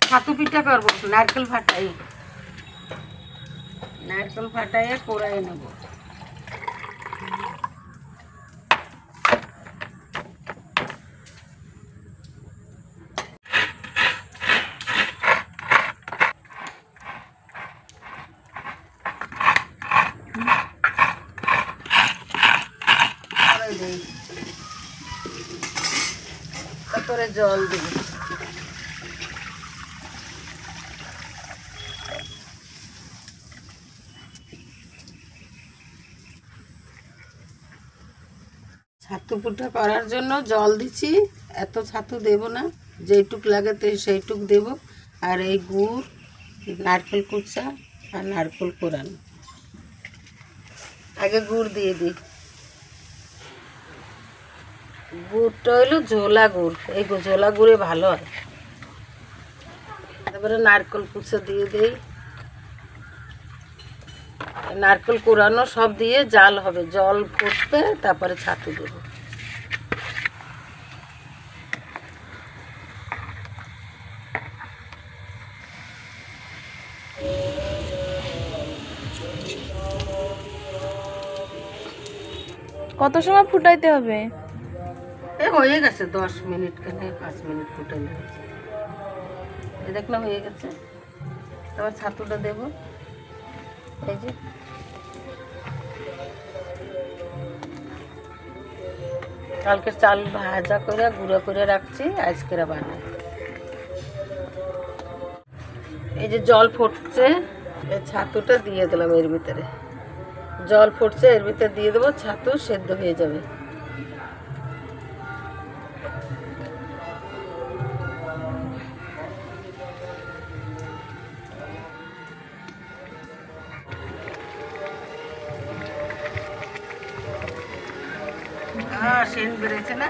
ছাতু পিঠা করবো, নারকেল ফাটাইয়ে কোড়াই নেব। তারপরে জল দিব। ছাতু পিঠা করার জন্য জল দিচ্ছি, এত ছাতু দেব না, যেইটুক লাগে সেইটুক দেব। আর এই গুড়, নারকেল কুচা আর নারকেল কোরানো। আগে গুড় দিয়ে দিই। গুড়টা হইলো ঝোলা গুড়, এই ঝোলা গুড়ে ভালো হয়। তারপরে নারকেল কুচা দিয়ে দিই, নারকেল কোরানো সব দিয়ে জাল হবে, জল ফুটতে তারপরে ছাতু দেব। কত সময় ফুটাইতে হবে? হয়ে গেছে 10 মিনিট, কেন 5 মিনিট ফুটাইলে হয়েছে। এই দেখ না হয়ে গেছে। তারপর ছাতুটা দেব। এই যে কালকে চাল ভাজা করে গুঁড়ো করে রাখছি, আজকে বানাই। এই যে জল ফুটছে, এই ছাতুটা দিয়ে দিলাম এর ভিতরে। জল ফুটছে, এর ভিতরে দিয়ে দেবো, ছাতু সেদ্ধ হয়ে যাবে। সেন্ট বেড়েছে না?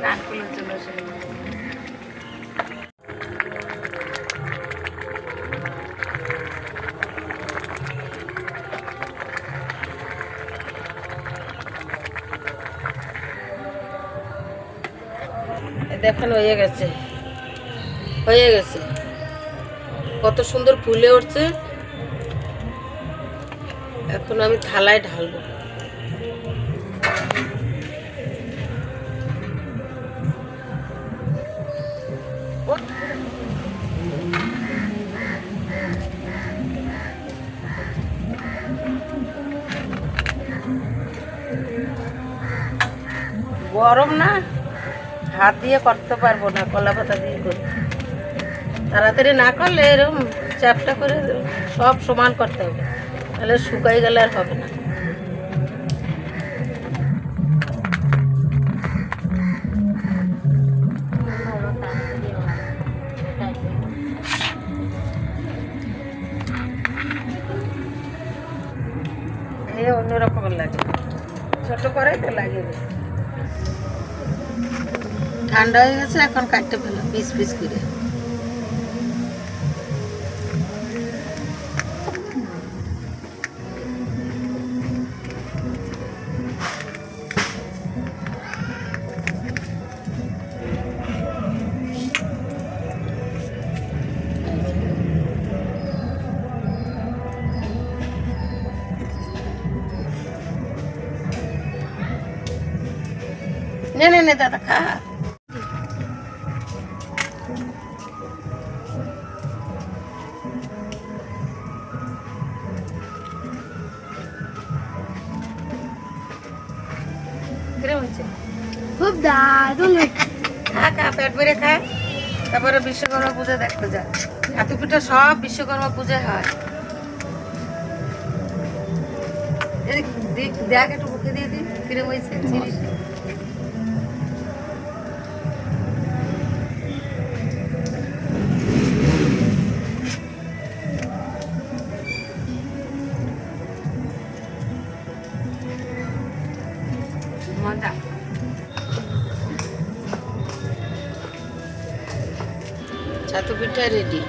নারকেলের জন্য দেখেন হয়ে গেছে, কত সুন্দর ফুলে উঠছে। এখন আমি থালায় ঢালবো। গরম না, হাত দিয়ে করতে পারবো না, কলা পাতা দিয়ে করি। তাড়াতাড়ি না করলে এরকম চ্যাপটা করে সব সমান করতে হবে, তাহলে শুকাই গেলে আর হবে না। এই অন্যরকমের লাগে, ছোট করে তো লাগে। ঠান্ডা হয়ে গেছে, এখন কাটতে ফেলো পিস পিস করে। নে দাদা খা। খুব দারুণ, খা পেট ভরে খা। তারপরে বিশ্বকর্মা পূজা দেখতে যা। ছাতু পিঠা সব বিশ্বকর্মা পূজায় হয়। দেখ একটু মুখে দিয়ে দিই, কিরম হয়েছে। মজা। ছাতু পিঠা রেডি।